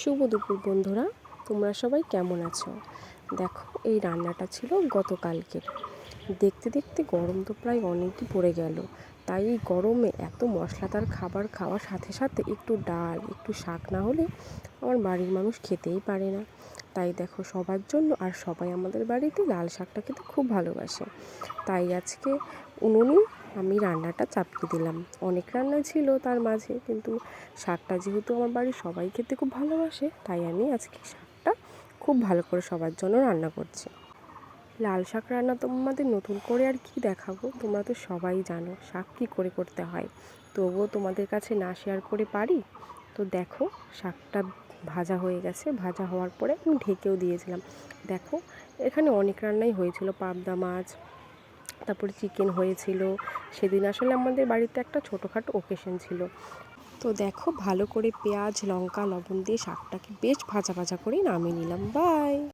শুভ দুপুর বন্ধুরা, তোমরা সবাই কেমন আছো? দেখো, এই রান্নাটা ছিল গতকালকের। দেখতে দেখতে গরম তো প্রায় অনেকই পড়ে গেল। তাই এই গরমে এত মশলাদার খাবার খাওয়ার সাথে সাথে একটু ডাল, একটু শাক না হলে আমার বাড়ির মানুষ খেতেই পারে না। তাই দেখো, সবার জন্য, আর সবাই আমাদের বাড়িতে লাল শাকটা খেতে খুব ভালোবাসে। তাই আজকে উনুনেই আমি রান্নাটা চাপিয়ে দিলাম। অনেক রান্না ছিল তার মাঝে, কিন্তু শাকটা যেহেতু আমার বাড়ির সবাই খেতে খুব ভালোবাসে, তাই আমি আজকে শাকটা খুব ভালো করে সবার জন্য রান্না করছি। লাল শাক রান্না তোমাদের নতুন করে আর কি দেখাবো, তোমরা তো সবাই জানো শাক কী করে করতে হয়। তবুও তোমাদের কাছে না শেয়ার করে পারি? তো দেখো, শাকটা ভাজা হয়ে গেছে। ভাজা হওয়ার পরে আমি ঢেকেও দিয়েছিলাম। দেখো, এখানে অনেক রান্নাই হয়েছিল। পাবদা মাছ, তারপরে চিকেন হয়েছিল। সেদিন আসলে আমাদের বাড়িতে একটা ছোটোখাটো ওকেশন ছিল। তো দেখো, ভালো করে পেঁয়াজ, লঙ্কা, লবণ দিয়ে শাকটাকে বেশ ভাজা ভাজা করে নামিয়ে নিলাম। বাই।